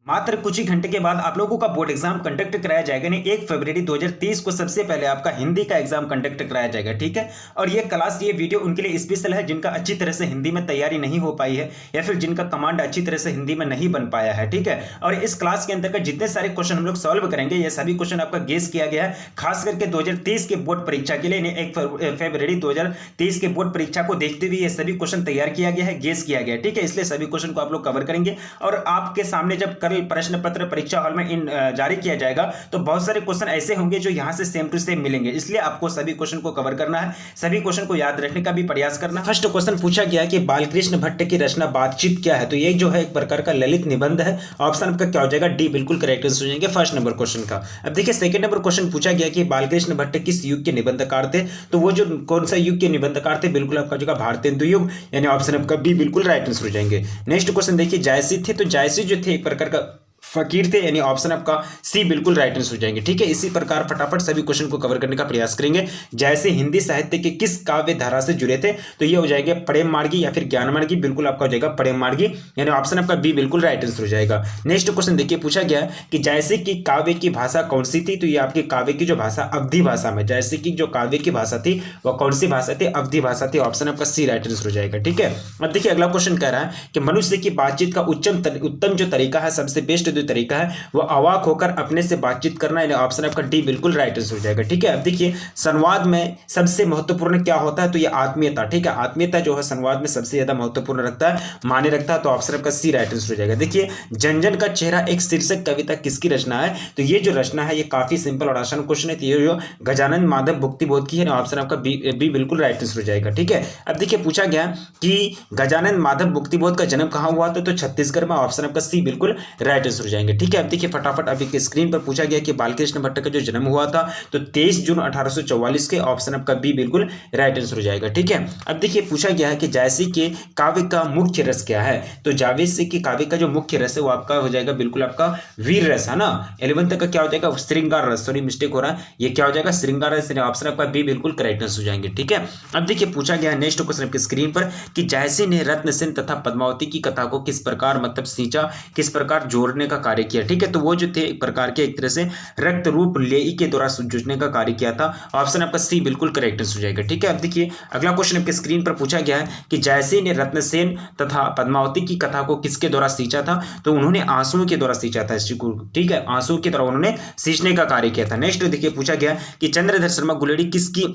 मात्र कुछ ही घंटे के बाद आप लोगों का बोर्ड एग्जाम कंडक्ट कराया जाएगा। नहीं, 1 फरवरी 2023 को सबसे पहले आपका हिंदी का एग्जाम कंडक्ट कराया जाएगा। ठीक है, और ये क्लास, ये वीडियो उनके लिए स्पेशल है जिनका अच्छी तरह से हिंदी में तैयारी नहीं हो पाई है या फिर जिनका कमांड अच्छी तरह से हिंदी में नहीं बन पाया है। ठीक है, और इस क्लास के अंतर्गत जितने सारे क्वेश्चन हम लोग सॉल्व करेंगे, ये सभी क्वेश्चन आपका गेस किया गया है, खास करके 2023 के बोर्ड परीक्षा के लिए। 1 फरवरी 2023 के बोर्ड परीक्षा को देखते हुए ये सभी क्वेश्चन तैयार किया गया है, गेस किया गया है। ठीक है, इसलिए सभी क्वेश्चन को आप लोग कवर करेंगे और आपके सामने जब कल प्रश्न पत्र परीक्षा हॉल में जारी किया जाएगा तो बहुत सारे क्वेश्चन ऐसे होंगे जो यहां से सेम टू सेम मिलेंगे, इसलिए आपको सभी क्वेश्चन को कवर करना है, सभी क्वेश्चन को याद रखने का भी प्रयास करना। फर्स्ट क्वेश्चन पूछा गया कि बालकृष्ण भट्ट की रचना बातचीत क्या है, तो ये जो है एक प्रकार का ललित निबंध है। ऑप्शन आपका क्या हो जाएगा, डी बिल्कुल करेक्ट आंसर हो जाएंगे फर्स्ट नंबर क्वेश्चन का। अब देखिए सेकंड नंबर क्वेश्चन पूछा गया कि बालकृष्ण भट्ट किस युग के निबंधकार थे, तो वो जो कौन सा युग के निबंधकार थे, बिल्कुल आपका जो भारतेंदु युग, यानी ऑप्शन आपका बी बिल्कुल राइट आंसर हो जाएंगे। नेक्स्ट क्वेश्चन देखिए जायसी थे, तो जायसी जो थे एक प्रकार का फकीर थे, यानी ऑप्शन आपका सी बिल्कुल राइट आंसर हो जाएंगे। ठीक है, इसी प्रकार फटाफट सभी क्वेश्चन को कवर करने का प्रयास करेंगे। जैसे हिंदी साहित्य के किस काव्य धारा से जुड़े थे, तो ये हो जाएंगे प्रेम मार्गी या फिर ज्ञान मार्गी, बिल्कुल आपका हो जाएगा प्रेम मार्गी, यानी ऑप्शन आपका बी बिल्कुल राइट आंसर हो जाएगा। नेक्स्ट क्वेश्चन देखिए पूछा गया कि जैसे कि काव्य की भाषा कौन सी थी, तो ये आपकी काव्य की जो भाषा अवधि भाषा में, जैसे कि जो काव्य की भाषा थी वह कौन सी भाषा थी, अवधि भाषा थी, ऑप्शन आपका सी राइट आंसर हो जाएगा। ठीक है, अब देखिए अगला क्वेश्चन कह रहा है कि मनुष्य की बातचीत का उत्तम जो तरीका है, सबसे बेस्ट जो तरीका है वो अवाक होकर अपने से बातचीत करना, यानी ऑप्शन आपका डी बिल्कुल राइट आंसर हो जाएगा। ठीक है, अब देखिए संवाद में सबसे महत्वपूर्ण क्या होता है, तो ये आत्मीयता। ठीक है, आत्मीयता जो है संवाद में सबसे ज्यादा महत्वपूर्ण रखता है, माने रखता है, तो ऑप्शन आपका सी राइट आंसर हो जाएगा। देखिए जनजन का चेहरा एक शीर्षक कविता किसकी रचना है, तो ये जो रचना है ये काफी सिंपल और आसान क्वेश्चन है, तो ये जो गजानन माधव भुक्तिबोध की है, ऑप्शन आपका बी बिल्कुल राइट आंसर हो जाएगा। ठीक है, अब देखिए पूछा गया कि गजानन माधव भुक्तिबोध का जन्म कहां हुआ था, तो छत्तीसगढ़ में, ऑप्शन आपका सी बिल्कुल राइट आंसर हो जाएंगे। ठीक है, अब देखिए फटाफट अभी के स्क्रीन पर पूछा गया कि बालकृष्ण भट्ट का जो जन्म हुआ था तो 23 जून 1844 के, ऑप्शन आपका बी बिल्कुल राइट आंसर हो जाएगा। ठीक है, अब देखिए पूछा गया है कि जायसी के काव्य का मुख्य रस क्या है, तो जायसी के काव्य का जो मुख्य रस है वो आपका हो जाएगा बिल्कुल आपका वीर रस है ना। 11th का क्या हो जाएगा, श्रृंगार रस, सॉरी मिस्टेक हो रहा है, ये क्या हो जाएगा श्रृंगार रस, ऑप्शन आपका बी बिल्कुल करेक्ट आंसर हो जाएंगे। ठीक है, अब देखिए पूछा गया है नेक्स्ट क्वेश्चन आपके स्क्रीन पर कि जायसी ने रत्नसेन तथा पद्मावती की कथा को किस प्रकार मतलब सींचा, किस प्रकार जोड़ने का कार्य किया। ठीक है, तो वो जो थे एक प्रकार के एक तरह से रक्त रूप लेई के द्वारा जुड़ने का कार्य किया था, ऑप्शन आपका सी बिल्कुल करेक्ट हो जाएगा। ठीक है, अब देखिए अगला क्वेश्चन आपके स्क्रीन पर पूछा गया है कि जायसी ने रत्नसेन तथा पद्मावती की कथा को किसके द्वारा सींचा था, तो उन्होंने आंसुओं के द्वारा सींचा था इसको। ठीक है, आंसुओं के द्वारा उन्होंने सींचने का कार्य किया था। नेक्स्ट देखिए पूछा गया कि चंद्रधर शर्मा गुलेरी किसकी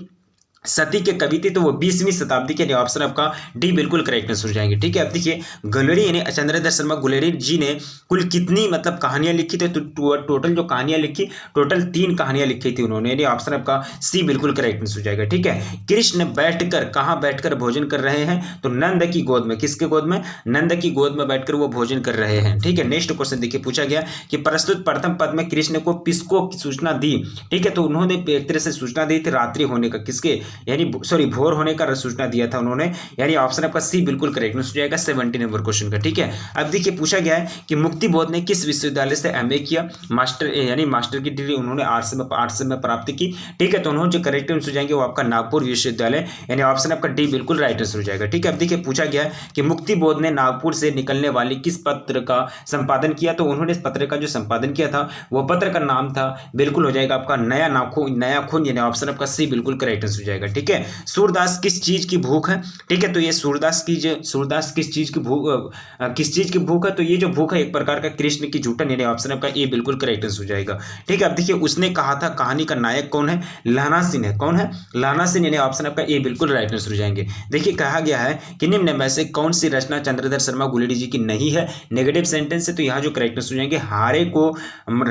सती के कवि थे, तो वो 20वीं शताब्दी के, ऑप्शन आपका डी बिल्कुल करेक्ट आंसर हो जाएंगे। ठीक है, अब देखिए गुलेरी यानी चंद्रधर शर्मा गुलेरी जी ने कुल कितनी मतलब कहानियां लिखी थी, तो टोटल जो कहानियां लिखी, टोटल 3 कहानियां लिखी थी उन्होंने, यानी ऑप्शन आपका सी बिल्कुल करेक्ट आंसर हो जाएगा। ठीक है, कृष्ण बैठकर कहां बैठकर भोजन कर रहे हैं, तो नंद की गोद में, किसके गोद में, नंद की गोद में बैठकर वो भोजन कर रहे हैं। ठीक है, नेक्स्ट क्वेश्चन देखिए पूछा गया कि प्रस्तुत प्रथम पद में कृष्ण को किसको सूचना दी। ठीक है, तो उन्होंने एक तरह से सूचना दी थी रात्रि होने का, किसके, यानी सॉरी भोर होने का सूचना दिया था उन्होंने, यानी ऑप्शन आपका सी बिल्कुल करेक्ट हो जाएगा 70 नंबर क्वेश्चन का। ठीक है, अब देखिए पूछा गया है कि मुक्तिबोध ने किस विश्वविद्यालय से एमए किया, मास्टर यानी मास्टर की डिग्री उन्होंने आर्ट्स में प्राप्त की। ठीक है, तो उन्होंने जो करेक्ट आंसर हो जाएंगे वो आपका नागपुर विश्वविद्यालय, यानी ऑप्शन आपका डी बिल्कुल राइट आंसर हो जाएगा। ठीक है, अब देखिए पूछा गया है कि मुक्तिबोध ने नागपुर से निकलने वाली किस पत्र का संपादन किया, तो उन्होंने इस पत्र का जो संपादन किया था वो पत्र का नाम था बिल्कुल हो जाएगा आपका नया खून, यानी ऑप्शन आपका सी बिल्कुल करेक्ट आंसर हो जाएगा। ठीक है, सूरदास किस चीज की भूख है। ठीक है, तो ये सूरदास किस चीज की भूख है, तो ये जो भूख है एक प्रकार का कृष्ण की झूठन, यानी ऑप्शन आपका ए बिल्कुल करेक्ट आंसर हो जाएगा। ठीक है, अब देखिए उसने कहा था कहानी का नायक कौन है, लहना सिंह है, कौन है, लहना सिंह, यानी ऑप्शन आपका ए बिल्कुल राइट आंसर हो जाएंगे। देखिए कहा गया है कि निम्न में से कौन सी रचना चंद्रधर शर्मा गुलेरी जी की नहीं है, नेगेटिव सेंटेंस है, तो यहाँ जो करेक्ट आंसर हो जाएंगे हारे को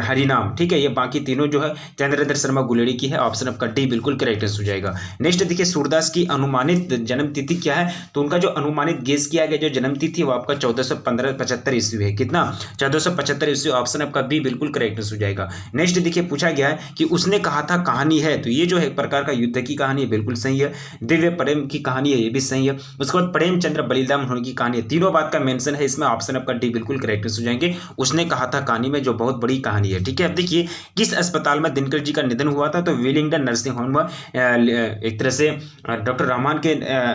हरिनाम। ठीक है, ये बाकी तीनों जो है चंद्रधर शर्मा गुलेरी की है, ऑप्शन आपका डी बिल्कुल करेक्ट आंसर हो जाएगा। नेक्स्ट देखिए सूरदास की अनुमानित जन्म तिथि क्या है, तो उनका जो अनुमानित गेस किया गया जो जन्म तिथि वो आपका 1475 ईस्वी है, कितना 1475 ईस्वी, ऑप्शन आपका बी बिल्कुल करेक्ट हो जाएगा। नेक्स्ट देखिए पूछा गया है कि उसने कहा था कहानी है, तो ये जो है एक प्रकार का युद्ध की कहानी है, बिल्कुल सही है। दिव्य प्रेम की कहानी है, ये भी सही है। उसके बाद प्रेमचंद्र बलिदान होने की कहानी है, तीनों बात का मेंशन है इसमें, ऑप्शन आपका डी बिल्कुल करेक्ट हो जाएंगे। उसने कहा था कहानी में जो बहुत बड़ी कहानी है। ठीक है, अब देखिए किस अस्पताल में दिनकर जी का निधन हुआ था, तो विलिंगडन नर्सिंग होम एक तरह से डॉक्टर रहमान के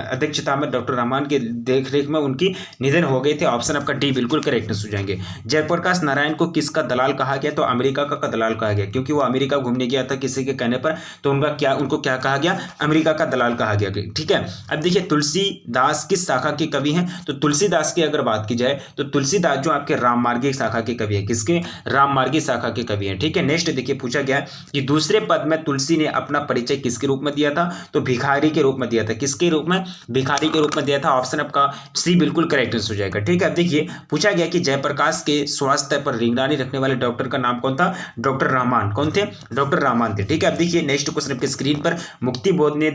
अध्यक्षता में, डॉक्टर रहमान के देखरेख में उनकी निधन हो गए थे। ऑप्शन आपका डी बिल्कुल करेक्टनेस हो जाएंगे। जयप्रकाश नारायण को किसका दलाल कहा गया? तो अमेरिका का दलाल कहा गया, क्योंकि वो अमेरिका घूमने गया था किसी के कहने पर, तो उनको क्या कहा गया? अमेरिका का दलाल कहा गया। ठीक है, अब देखिए तुलसीदास किस शाखा के कवि हैं? तो तुलसीदास की अगर बात की जाए तो तुलसीदास जो आपके राममार्गी शाखा के कवि है। किसके? राममार्गी शाखा के कवि हैं। ठीक है, नेक्स्ट देखिए पूछा गया कि दूसरे पद में तुलसी ने अपना परिचय किसके रूप में दिया था? तो भिखारी के रूप में दिया था। किसके रूप में? भिखारी के रूप में दिया था। ऑप्शन आपका सी बिल्कुल करेक्ट हो जाएगा। ठीक है, अब देखिए पूछा गया कि जयप्रकाश के स्वास्थ्य पर निगरानी रखने वाले डॉक्टर का नाम कौन था? डॉक्टर रहमान। कौन थे? डॉक्टर रहमान थे। ठीक है, अब देखिए नेक्स्ट क्वेश्चन आपके स्क्रीन पर, मुक्ति बोध ने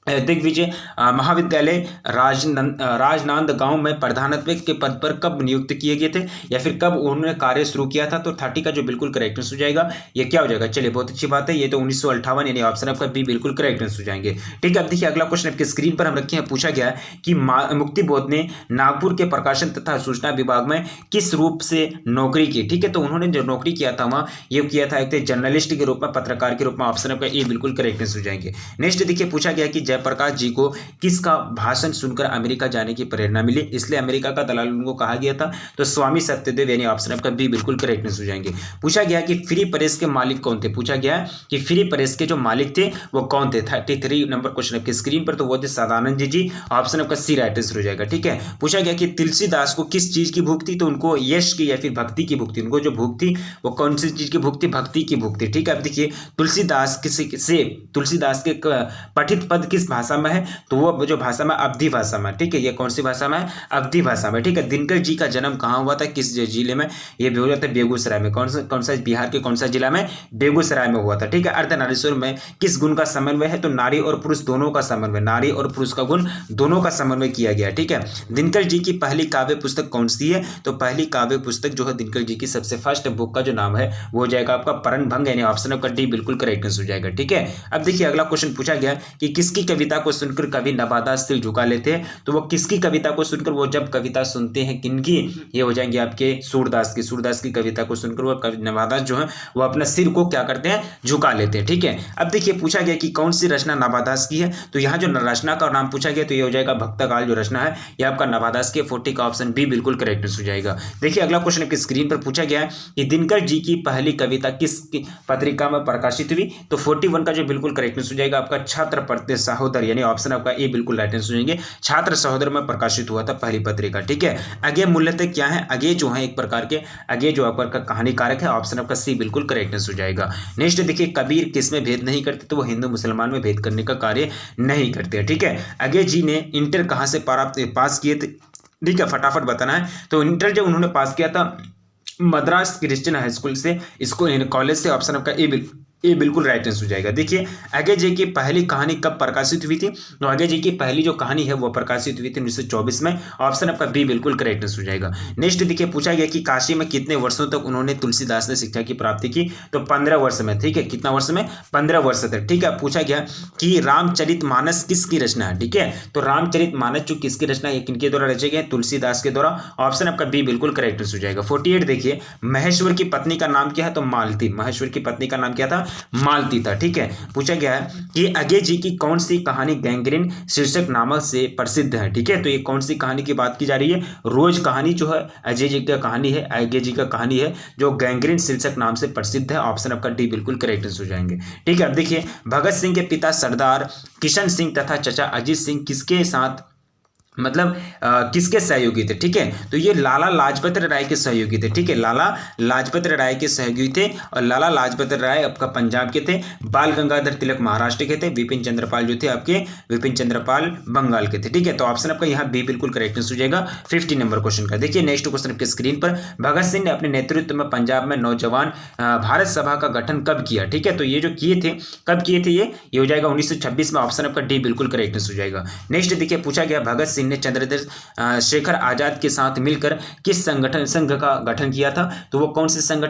दिग्विजय महाविद्यालय राजनांदगांव में प्रधानत्व के पद पर कब नियुक्त किए गए थे, या फिर कब उन्होंने कार्य शुरू किया था? तो 30 का जो बिल्कुल करेक्टनेस हो जाएगा ये क्या हो जाएगा? चलिए बहुत अच्छी बात है, ये तो 1958, यानी ऑप्शन आपका बी बिल्कुल करेक्टनेस हो जाएंगे। ठीक है, अब देखिए अगला क्वेश्चन आपके स्क्रीन पर हम रखे हैं। पूछा गया कि मुक्ति बोध ने नागपुर के प्रकाशन तथा सूचना विभाग में किस रूप से नौकरी की? ठीक है, तो उन्होंने जो नौकरी किया था वहाँ ये किया था एक जर्नलिस्ट के रूप में, पत्रकार के रूप में। ऑप्शन आपका ए बिल्कुल करेक्टनेस हो जाएंगे। नेक्स्ट देखिए पूछा गया कि जयप्रकाश जी को किसका भाषण सुनकर अमेरिका जाने की प्रेरणा मिली, इसलिए अमेरिका का दलाल उनको कहा गया था? तो स्वामी सत्यदेव, यानी ऑप्शन आपका बी बिल्कुल करेक्टनेस हो जाएंगे। पूछा गया कि फ्री प्रेस के मालिक कौन थे? पूछा गया कि फ्री प्रेस के जो मालिक थे वो कौन थे? 33 नंबर क्वेश्चन आपके स्क्रीन पर, तो वो थे सदानंद जी। ऑप्शन आपका सी राइट आंसर हो जाएगा। ठीक है, पूछा गया कि तुलसीदास को किस चीज की भूख थी? तो उनको यश की या फिर भक्ति की भूख थी। उनको जो भूख थी वो कौन सी चीज की भूख थी? भक्ति की भूख थी। ठीक है, अब देखिए तुलसीदास के पठित पद किस भाषा में है? तो वो जो भाषा में अवधी भाषा में। ठीक है, ये कौन सी भाषा में? अवधी भाषा में। ठीक है, दिनकर जी का जन्म कहाँ हुआ था? किस जिले में? ये हो जाता है बेगूसराय में। कौन सा बिहार के कौन सा जिला में? बेगूसराय में हुआ था। ठीक है, अर्धनारीश्वर में किस गुण का समन्वय है? तो नारी और पुरुष दोनों का समन्वय, नारी और पुरुष का गुण दोनों का समन्वय किया गया। ठीक है, दिनकर जी की पहली काव्य पुस्तक कौन सी है? तो पहली काव्य पुस्तक जो है दिनकर जी की सबसे फर्स्ट बुक का जो नाम है वो हो जाएगा आपका परनभंग, यानी ऑप्शन आपका डी बिल्कुल करेक्टनेस हो जाएगा। ठीक है, अब देखिए अगला क्वेश्चन पूछा गया कि किसकी कविता को सुनकर कवि नवादास सिर झुका लेते हैं? तो वो किसकी कविता को सुनकर? वो जब कविता सुनते हैं किनकी? ये हो जाएंगे आपके सूरदास की कविता को सुनकर वो नवादास जो है वो अपना सिर को क्या करते हैं? झुका लेते हैं। ठीक है, अब देखिए पूछा गया कि कौन सी रचना नवादास की है? तो यहाँ जो रचना का नाम पूछा गया तो ये हो जाएगा भक्तकाल जो रचना है ये आपका नवादास की। 40 का ऑप्शन बी बिल्कुल करेक्ट हो जाएगा। देखिए अगला क्वेश्चन आपकी स्क्रीन पर पूछा गया है कि दिनकर जी की पहली कविता किस पत्रिका में प्रकाशित हुई? तो 41 का जो बिल्कुल करेक्टनेस हो जाएगा आपका छात्र पढ़ते सहोदर, यानी ऑप्शन आपका ए बिल्कुल राइट आंसर हो जाएंगे। छात्र सहोदर में प्रकाशित हुआ था पहली पत्रिका। ठीक है, आगे मूल्यतः क्या है? आगे जो है एक प्रकार के आगे जो आपका कहानीकारक है। ऑप्शन आपका सी बिल्कुल करेक्टनेस हो जाएगा। नेक्स्ट देखिए कबीर किसमें भेद नहीं करते? तो वो हिंदू मुसलमान में भेद करने का कार्य नहीं करते। ठीक है, आगे जी ने इंटर कहाँ से पास किए थे? ठीक है, फटाफट बताना है। तो इंटर जब उन्होंने पास किया था मद्रास क्रिश्चियन हाई स्कूल से, स्कूल कॉलेज से। ऑप्शन आपका ए बिल्कुल राइट आंसर हो जाएगा। देखिए आगे जी की पहली कहानी कब प्रकाशित हुई थी? तो आगे जी की पहली जो कहानी है वो प्रकाशित हुई थी 1924 में। ऑप्शन आपका बी बिल्कुल करेक्ट आंसर हो जाएगा। नेक्स्ट देखिए पूछा गया कि काशी में कितने वर्षों तक उन्होंने तुलसीदास ने शिक्षा की प्राप्ति की? तो 15 वर्ष में। ठीक है, कितना वर्ष में? 15 वर्ष तक। ठीक है, पूछा गया कि रामचरितमानस किसकी रचना है? ठीक है, तो रामचरितमानस जो किसकी रचना है? किनके द्वारा रचे गए? तुलसीदास के द्वारा। ऑप्शन आपका बी बिल्कुल करेक्ट आंसर हो जाएगा। 48 देखिए महेश्वर की पत्नी का नाम क्या है? तो मालती। महेश्वर की पत्नी का नाम क्या था? मालती था। ठीक है, पूछा गया है कि अजय जी की कौन सी कहानी गैंग्रीन शीर्षक नामक से प्रसिद्ध है? ठीक है, तो ये कौन सी कहानी की बात की जा रही है? रोज कहानी जो है अजय जी का कहानी है, अजय जी का कहानी है जो गैंग्रीन शीर्षक नाम से प्रसिद्ध है। ऑप्शन आपका डी बिल्कुल करेक्ट हो जाएंगे। ठीक है, अब देखिए भगत सिंह के पिता सरदार किशन सिंह तथा चचा अजीत सिंह किसके साथ मतलब किसके सहयोगी थे? ठीक है, तो ये लाला लाजपत राय के सहयोगी थे। ठीक है, लाला लाजपत राय के सहयोगी थे और लाला लाजपत राय आपका पंजाब के थे, बाल गंगाधर तिलक महाराष्ट्र के थे, विपिन चंद्रपाल जो थे आपके विपिन चंद्रपाल बंगाल के थे। ठीक है, तो ऑप्शन आपका यहाँ बी बिल्कुल करेक्ट हो जाएगा 50 नंबर क्वेश्चन का। देखिए नेक्स्ट क्वेश्चन आपके स्क्रीन पर, भगत सिंह ने अपने नेतृत्व में पंजाब में नौजवान भारत सभा का गठन कब किया? ठीक है, तो ये जो किए थे कब किए थे? ये हो जाएगा 1926 में। ऑप्शन आपका डी बिल्कुल करेक्ट हो जाएगा। नेक्स्ट देखिए पूछा गया भगत सिंह ने चंद्रशेखर आजाद के साथ मिलकर किस संघ का गठन किया था? तो वो कौन से संघ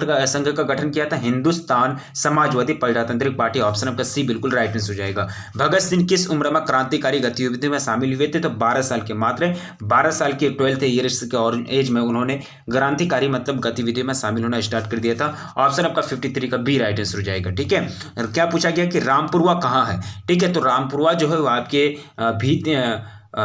का गठन किया था? हिंदुस्तान समाजवादी प्रजातांत्रिक पार्टी। ऑप्शन आपका सी बिल्कुल राइट आंसर हो जाएगा। भगत सिंह किस उम्र में क्रांतिकारी गतिविधियों में शामिल हुए थे? तो 12 साल के, मात्र 12 साल के 12th ईयर्स के और एज में उन्होंने क्रांतिकारी मतलब गतिविधियों में शामिल होना स्टार्ट कर दिया था। ऑप्शन आपका 53 का बी राइट आंसर हो जाएगा। ठीक है, और क्या पूछा गया कि रामपुरवा कहाँ है? ठीक है, तो रामपुरवा जो है वो आपके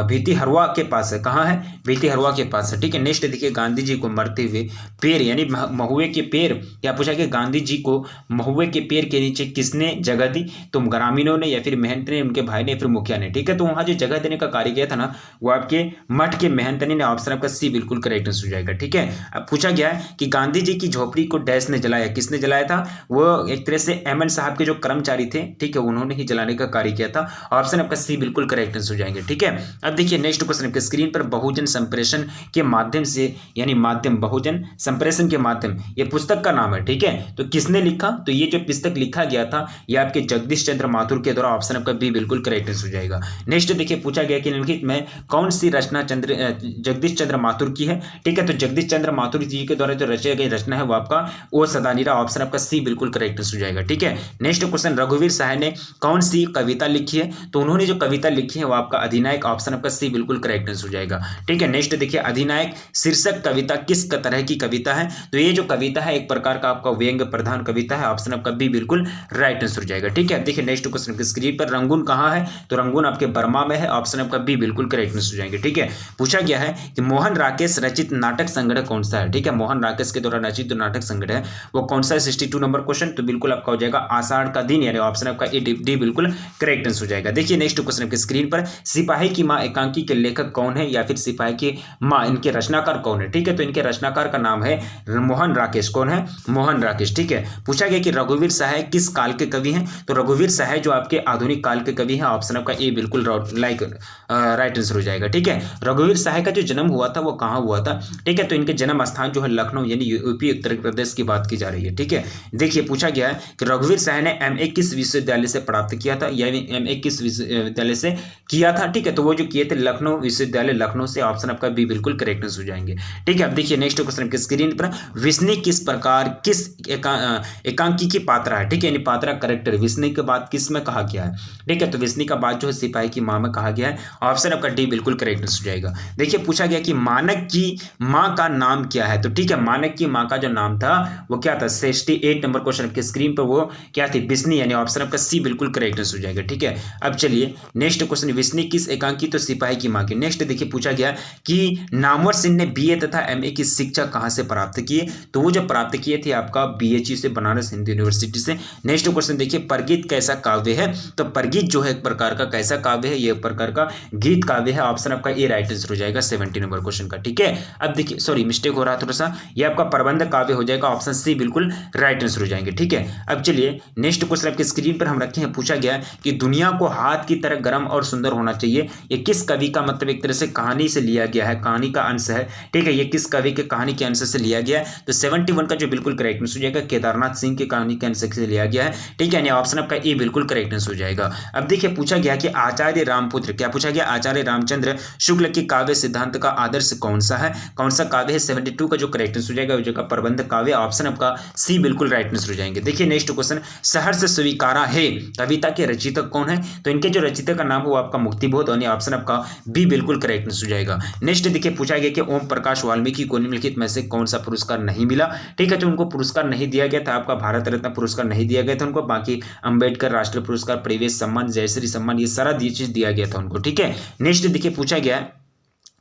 भीतिहरवा के पास है। कहाँ है? भीतिहरवा के पास है। ठीक है, नेक्स्ट देखिए, गांधी जी को मरते हुए पेड़ यानी महुए के पेड़, क्या पूछा कि गांधी जी को महुए के पेड़ के नीचे किसने जगह दी? तो ग्रामीणों ने या फिर महंत ने, उनके भाई ने या फिर मुखिया ने। ठीक है, तो वहां जो जगह देने का कार्य किया था ना वो आपके मठ के महंतनी ने। ऑप्शन आपका सी बिल्कुल करेक्ट हो जाएगा। ठीक है, अब पूछा गया है कि गांधी जी की झोपड़ी को डैश ने जलाया, किसने जलाया था? वो एक तरह से अहमद साहब के जो कर्मचारी थे, ठीक है, उन्होंने ही जलाने का कार्य किया था। ऑप्शन आपका सी बिल्कुल करेक्ट हो जाएंगे। ठीक है, अब देखिए नेक्स्ट क्वेश्चन आपके स्क्रीन पर, बहुजन संप्रेषण के माध्यम से यानी माध्यम, बहुजन संप्रेषण के माध्यम, ये पुस्तक का नाम है। ठीक है, तो किसने लिखा? तो ये जो पुस्तक लिखा गया था ये आपके जगदीश चंद्र माथुर के द्वारा। ऑप्शन आपका बी बिल्कुल करेक्ट हो जाएगा। नेक्स्ट देखिए, पूछा गया कि निम्नलिखित में कौन सी रचना जगदीश चंद्र माथुर की है? ठीक है, तो जगदीश चंद्र माथुर जी के द्वारा जो रची गई रचना है वो आपका ओ सदानीरा। ऑप्शन आपका सी बिल्कुल करेक्ट हो जाएगा। ठीक है, नेक्स्ट क्वेश्चन, रघुवीर सहाय ने कौन सी कविता लिखी है? तो उन्होंने जो कविता लिखी है वो आपका अधिनायक। ऑप्शन आपका सी बिल्कुल करेक्ट हो जाएगा। ठीक है, नेक्स्ट देखिए, अधिनायक शीर्षक कविता किस तरह की कविता है? तो ये जो कविता है एक प्रकार का आपका व्यंग प्रधान कविता है। ऑप्शन आपका बी बिल्कुल राइट आंसर हो जाएगा। ठीक है, देखिए नेक्स्ट क्वेश्चन स्क्रीन पर, रंगून कहाँ है? तो रंगून आपके बर्मा में है। ऑप्शन आपका बी बिल्कुल करेक्ट आंसर हो जाएंगे। ठीक है, पूछा गया है कि मोहन राकेश रचित नाटक संग्रह कौन सा है? ठीक है, मोहन राकेश के द्वारा रचित जो नाटक संग्रह है वो कौन सा है? 62 नंबर क्वेश्चन, तो बिल्कुल आपका हो जाएगा आषाढ़ का दिन, यानी ऑप्शन आपका डी बिल्कुल करेक्ट आंसर हो जाएगा। देखिए नेक्स्ट क्वेश्चन आपके स्क्रीन पर, सिपाही की मां एकांकी के लेखक कौन है या फिर सिपाही की मां इनके रचनाकार कौन है? ठीक है, तो इनके रचनाकार का नाम है मोहन राकेश। कौन है? मोहन राकेश। ठीक है, पूछा गया कि रघुवीर सहाय किस काल के कवि हैं? तो रघुवीर सहाय जो आपके आधुनिक काल के कवि हैं। ऑप्शन आपका ए बिल्कुल राइट आंसर हो जाएगा। ठीक है, रघुवीर सहाय का जो जन्म हुआ था वो कहाँ हुआ था? ठीक है, तो इनके जन्म स्थान जो है लखनऊ यानी यूपी उत्तर प्रदेश की बात की जा रही है। ठीक है, देखिए पूछा गया है कि रघुवीर सहाय ने एमए किस विश्वविद्यालय से प्राप्त किया था, यानी एमए किस विश्वविद्यालय से किया था? ठीक है, तो वो जो किए थे लखनऊ विश्वविद्यालय लखनऊ से। ऑप्शन आपका बी बिल्कुल करेक्ट हो जाएंगे। ठीक है, अब देखिए नेक्स्ट क्वेश्चन के स्क्रीन पर, विष्णु किस प्रकार किस एकांकी की पात्रा है? ठीक है, यानी पात्रा करेक्टर विष्णु के बाद किस में कहा गया है? ठीक है, तो विष्णु का बात जो है सिपाही की मां में कहा गया है। ऑप्शन आपका डी बिल्कुल करेक्ट हो जाएगा। देखिए पूछा गया कि मानक की मां का नाम क्या है? तो ठीक है, मानक की मां का जो नाम था वो क्या था? 68 नंबर क्वेश्चन के स्क्रीन पर वो क्या थी? विष्णु, यानी ऑप्शन आपका सी बिल्कुल करेक्ट हो जाएगा। ठीक है, अब चलिए नेक्स्ट क्वेश्चन, विष्णु किस एकांकी? तो सिपाही की मां की। नेक्स्ट देखिए पूछा गया कि नामवर सिंह ने बीए तथा एमए की शिक्षा कहां से प्राप्त किए? तो वो जो प्राप्त किए थे आपका बीएचयू से, बनारस हिंदू यूनिवर्सिटी से। नेक्स्ट क्वेश्चन देखिए, परगीत कैसा काव्य है? तो परगीत जो है एक प्रकार का कैसा काव्य है? ये एक प्रकार का गीत काव्य है। ऑप्शन आपका ए राइट आंसर हो जाएगा 70 नंबर क्वेश्चन का। ठीक है, अब देखिए सॉरी मिस्टेक हो रहा थोड़ा सा, ये आपका प्रबंध काव्य हो जाएगा। ऑप्शन सी बिल्कुल राइट आंसर हो जाएंगे। ठीक है, अब चलिए नेक्स्ट क्वेश्चन आपके स्क्रीन पर हम रखे हैं, पूछा गया कि दुनिया को हाथ की तरह गर्म और सुंदर होना चाहिए, ये किस कवि का मतलब एक तरह से कहानी से लिया गया है, कहानी का अंश है। ठीक है, ये किस कवि के कहानी के अंश से लिया गया है? तो 71 का जो बिल्कुल करेक्ट आंसर हो जाएगा केदारनाथ सिंह की कहानी के अंश से लिया गया है। ठीक है, यानी ऑप्शन आपका ए बिल्कुल करेक्ट आंसर हो जाएगा। अब देखिए पूछा गया कि आचार्य रामपुत्र, क्या पूछा गया? आचार्य रामचंद्र शुक्ल की काव्य सिद्धांत का आदर्श कौन सा है? कौन सा काव्य है? 72 का जो करेक्ट आंसर हो जाएगा वो जगह प्रबंध काव्य। ऑप्शन आपका सी बिल्कुल राइट आंसर हो जाएंगे। देखिए नेक्स्ट क्वेश्चन, सहर्ष स्वीकारा है कविता के रचितक कौन है? तो इनके जो रचितक का नाम हो आपका मुक्तिबोध, यानी ऑप्शन आपका बी बिल्कुल करेक्ट आंसर हो जाएगा। नेक्स्ट देखिए पूछा गया कि ओम प्रकाश वाल्मीकि को निम्नलिखित में से कौन सा पुरस्कार नहीं मिला? ठीक है, तो उनको पुरस्कार नहीं दिया गया था, आपका भारत रत्न पुरस्कार नहीं दिया गया था उनको, बाकी अंबेडकर राष्ट्रीय पुरस्कार, परिवेश सम्मान, जयश्री सम्मान, ये सारा चीज दिया गया था उनको। ठीक है, नेक्स्ट देखिए पूछा गया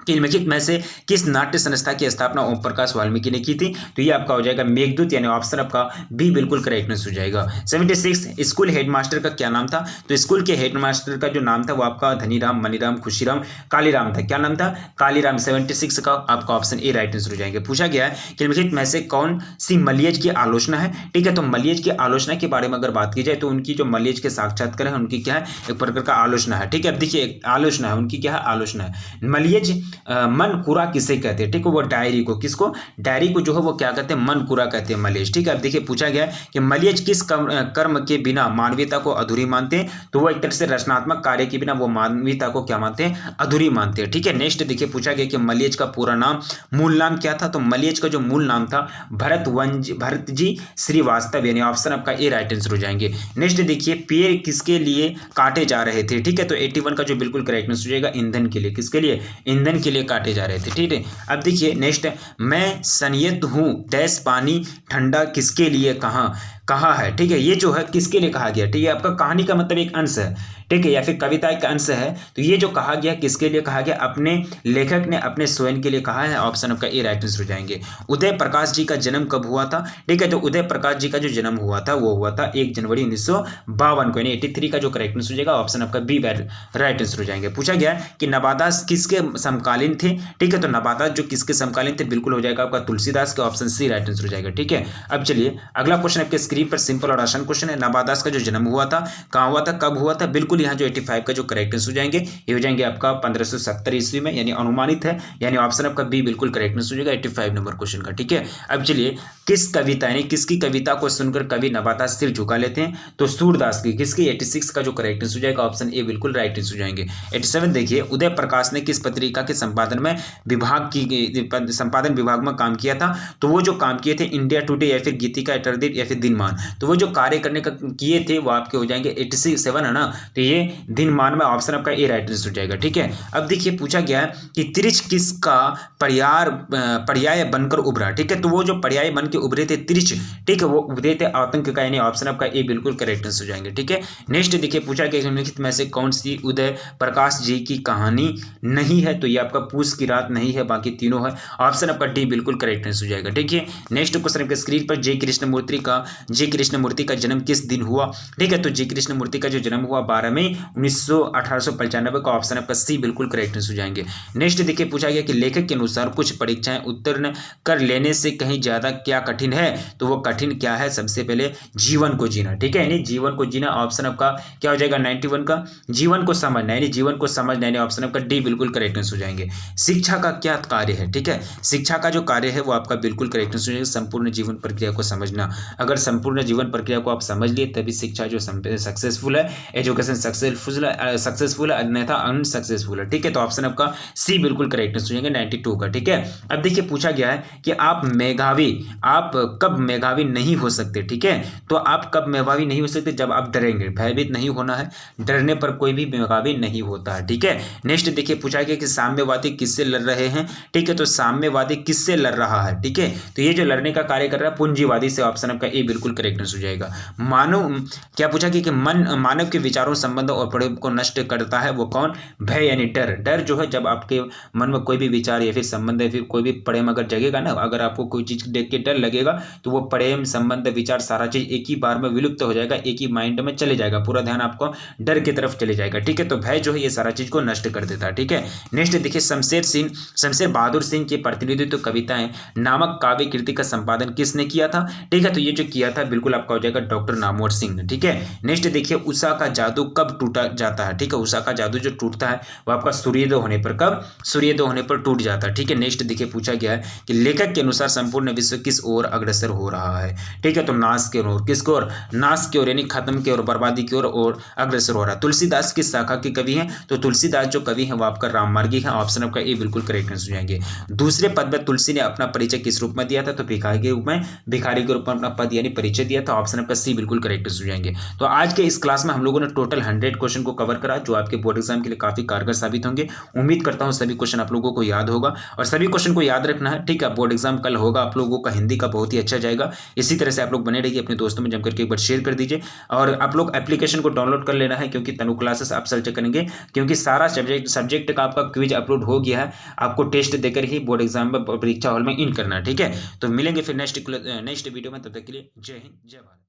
कि निम्नलिखित में से किस नाट्य संस्था की स्थापना ओम प्रकाश वाल्मीकि ने की थी? तो ये आपका हो जाएगा मेघदूत, यानी ऑप्शन आपका बी बिल्कुल करेक्ट हो जाएगा। 76 स्कूल हेडमास्टर का क्या नाम था? तो स्कूल के हेडमास्टर का जो नाम था वो आपका धनीराम, मनीराम, खुशीराम, कालीराम था। क्या नाम था? कालीराम। 76 का आपका ऑप्शन ए राइट आंसर हो जाएंगे। पूछा गया है कि निम्नलिखित में से कौन सी मलियज की आलोचना है? ठीक है, तो मलियज की आलोचना के बारे में अगर बात की जाए तो उनकी जो मलियज के साक्षात्कार है उनकी क्या है? एक प्रकार का आलोचना है। ठीक है, अब देखिए आलोचना है उनकी, क्या है? आलोचना है। मलियज मनकुरा किसे कहते हैं, ठीक है, वो डायरी को, किसको, डायरी को जो है वो क्या कहते हैं, मनकुरा कहते हैं, मलेज, ठीक है। अब देखिए पूछा गया है कि मलेज किस कर्म के बिना मानवीयता को अधूरी मानते हैं, तो वो एक तरह से रचनात्मक कार्य के बिना वो मानवीयता को क्या मानते हैं, अधूरी मानते हैं, ठीक है। नेक्स्ट देखिए पूछा गया कि मलेज का पूरा नाम, मूल नाम क्या था, तो मलेज का जो मूल नाम था भरत जी श्रीवास्तव, यानी ऑप्शन आपका ए राइट आंसर हो जाएंगे। नेक्स्ट देखिए पेड़ किसके लिए काटे जा रहे थे, ठीक है, तो 81 का जो बिल्कुल करेक्ट आंसर हो जाएगा ईंधन के लिए, किसके लिए, ईंधन के लिए काटे जा रहे थे, ठीक है। अब देखिए नेक्स्ट, मैं संयत हूँ डैश पानी ठंडा किसके लिए कहा है, ठीक है, ये जो है किसके लिए कहा गया, ठीक है, आपका कहानी का मतलब एक अंश है, ठीक है, या फिर कविता का अंश है, तो ये जो कहा गया किसके लिए कहा गया, अपने लेखक ने अपने स्वयं के लिए कहा है, ऑप्शन आपका ए राइट आंसर हो जाएंगे। उदय प्रकाश जी का जन्म कब हुआ था, ठीक है, तो उदय प्रकाश जी का जो जन्म हुआ था वो हुआ था 1 जनवरी 1952 को, यानी 83 का जो करेक्ट आंसर हो जाएगा, ऑप्शन आपका बी राइट आंसर हो जाएंगे। पूछा गया कि नवादास किसके समकालीन थे, ठीक है, तो नवादास जो किसके समकालीन थे, बिल्कुल हो जाएगा आपका तुलसीदास के, ऑप्शन सी राइट आंसर हो जाएगा, ठीक है। अब चलिए अगला क्वेश्चन आपके स्क्रीन पर सिंपल और आसान क्वेश्चन है, नवादास का जो जन्म हुआ था कहाँ हुआ था, कब हुआ था, बिल्कुल यहाँ जो 85 का जो करेक्ट आंसर हो जाएंगे ये हो जाएंगे आपका 1570 ईस्वी में, यानी अनुमानित है, यानी ऑप्शन आपका बी बिल्कुल करेक्ट आंसर हो जाएगा 85 नंबर क्वेश्चन का, ठीक है। अब चलिए किस कविता यानी किसकी कविता को सुनकर कवि नवादास सिर झुका लेते हैं, तो सूरदास की, किसकी, 86 का जो करेक्ट आंसर हो जाएगा, ऑप्शन ए बिल्कुल राइट आंसर हो जाएंगे। 87 देखिए उदय प्रकाश ने किस पत्रिका के संपादन विभाग में काम किया था, तो वो जो काम किए थे इंडिया टुडे या फिर गीतिका इटरदीप या फिर दिनमान, तो वो जो कार्य करने का किए थे वो आपके हो जाएंगे 87 है ना, तो ये दिनमान में ऑप्शन आपका ए राइट आंसर हो जाएगा, ठीक है। अब देखिए पूछा गया है कि त्रिच किसका पर्याय बनकर उभरा, ठीक है, तो वो जो पर्याय बन के उभरे थे त्रिच, ठीक है, वो उभरे थे आतंक का, यानी ऑप्शन आपका ए बिल्कुल करेक्ट आंसर हो जाएंगे, ठीक है। नेक्स्ट देखिए पूछा गया निम्नलिखित में से कौन सी उदय प्रकाश जी की कहानी नहीं है, तो ये आपका पूस की रात नहीं है, बाकी तीनों है, ऑप्शन आपका डी बिल्कुल करेक्ट आंसर हो जाएगा, ठीक है। नेक्स्ट क्वेश्चन आपके स्क्रीन पर जे कृष्णमूर्ति का जन्म किस दिन हुआ, ठीक है, तो जे कृष्णमूर्ति का जो जन्म हुआ 12 मई 1895 का, ऑप्शन आपका सी बिल्कुल करेक्ट आंसर हो जाएंगे। नेक्स्ट देखिए पूछा गया कि लेखक के अनुसार कुछ परीक्षाएं उत्तीर्ण कर लेने से कहीं ज्यादा क्या कठिन है, तो वो कठिन क्या है, सबसे पहले जीवन को जीना, ठीक है, यानी जीवन को जीना, ऑप्शन आपका क्या हो जाएगा 91 का, जीवन को समझना, यानी जीवन को समझना, यानी ऑप्शन आपका डी बिल्कुल करेक्ट आंसर हो जाएंगे। शिक्षा का क्या कार्य है, ठीक है, शिक्षा का जो कार्य है वो आपका बिल्कुल करेक्ट आंसर हो जाएगा, संपूर्ण जीवन प्रक्रिया को समझना, अगर संपूर्ण जीवन प्रक्रिया को आप समझ लिए तभी शिक्षा जो सक्सेसफुल है, एजुकेशन सक्सेसफुल है, अन्यथा अनसक्सेसफुल है, ठीक है, तो ऑप्शन आपका सी बिल्कुल करेक्ट आंसर हो जाएगा 92 का, ठीक है। अब देखिए पूछा गया है कि आप कब मेधावी नहीं हो सकते, ठीक है, तो आप कब मेधावी नहीं हो सकते, जब आप डरेंगे, भयभीत नहीं होना है, डरने पर कोई भी मेधावी नहीं होता है, ठीक है। नेक्स्ट देखिए पूछा गया कि साम्यवादी किससे लड़ रहे हैं, ठीक है, तो साम्यवादी किससे लड़ रहा है, ठीक है, तो ये जो लड़ने का कार्य कर रहा है पूंजीवादी से, ऑप्शन आपका ए बिल्कुल करेक्ट आंसर हो जाएगा। क्या पूछा गया कि मानव के विचारों, संबंधों और प्रयोग को नष्ट करता है वो कौन, भय, यानी डर जो है, जब आपके मन में कोई भी विचार या फिर संबंध या फिर कोई भी प्रेम अगर जगेगा ना, अगर आपको कोई चीज देख के डर लगेगा तो वो प्रेम संबंध विचार सारा चीज एक ही बार में विलुप्त हो जाएगा, एक ही माइंड में चले जाएगा, पूरा ध्यान आपको डर की तरफ चले जाएगा, ठीक है, तो भय जो है ये सारा चीज को नष्ट कर देता है, ठीक है। नेक्स्ट देखिए शमशेर बहादुर सिंह की प्रतिनिधित्व कविताएं नामक काव्य कृति का संपादन किसने किया था, ठीक है, तो ये जो किया था बिल्कुल आपका हो जाएगा डॉक्टर नामवर सिंह ने, ठीक है। नेक्स्ट देखिए उषा का जादू कब टूटा जाता है, ठीक है, उषा का जादू जो टूटता है वो आपका सूर्योदय होने पर, कब, सूर्योदय होने पर टूट जाता है, ठीक है। नेक्स्ट देखिए पूछा गया है कि लेखक के अनुसार संपूर्ण विश्व किस ओर अग्रसर हो रहा है, ठीक है, तो नाश की ओर, किसकी ओर, नाश की ओर, यानी खत्म की ओर, बर्बादी की ओर अग्रसर हो रहा है। तुलसीदास किस शाखा के कवि हैं, तो तुलसीदास जो कवि हैं वो आपका राममार्गी है, ऑप्शन आपका ए बिल्कुल करेक्ट आंसर हो जाएंगे। दूसरे पद में तुलसी ने अपना परिचय किस रूप में दिया था, तो भिखारी के रूप में अपना पद यानी परिचय दिया था, ऑप्शन आपका सी बिल्कुल करेक्ट हो जाएंगे। तो आज के इस क्लास में हम लोगों ने टोटल 100 क्वेश्चन को कवर करा, जो आपके बोर्ड एग्जाम के लिए काफी कारगर साबित होंगे। उम्मीद करता हूं सभी क्वेश्चन आप लोगों को याद होगा, और सभी क्वेश्चन को याद रखना है, ठीक है। बोर्ड एग्जाम कल होगा, आप लोगों का हिंदी का बहुत ही अच्छा जाएगा। इसी तरह से आप लोग बने रहिए, अपने दोस्तों में जम करके एक बार शेयर कर दीजिए, और आप लोग एप्लीकेशन को डाउनलोड कर लेना है, क्योंकि तनु क्लासेस आप सर्च करेंगे, क्योंकि सारा सब्जेक्ट का आपका क्विज अपलोड हो गया है, आपको टेस्ट देकर ही बोर्ड एग्जाम में परीक्षा हॉल में इन करना है, ठीक है। तो मिलेंगे फिर नेक्स्ट वीडियो में, तब तक के लिए जय हिंद जय भारत।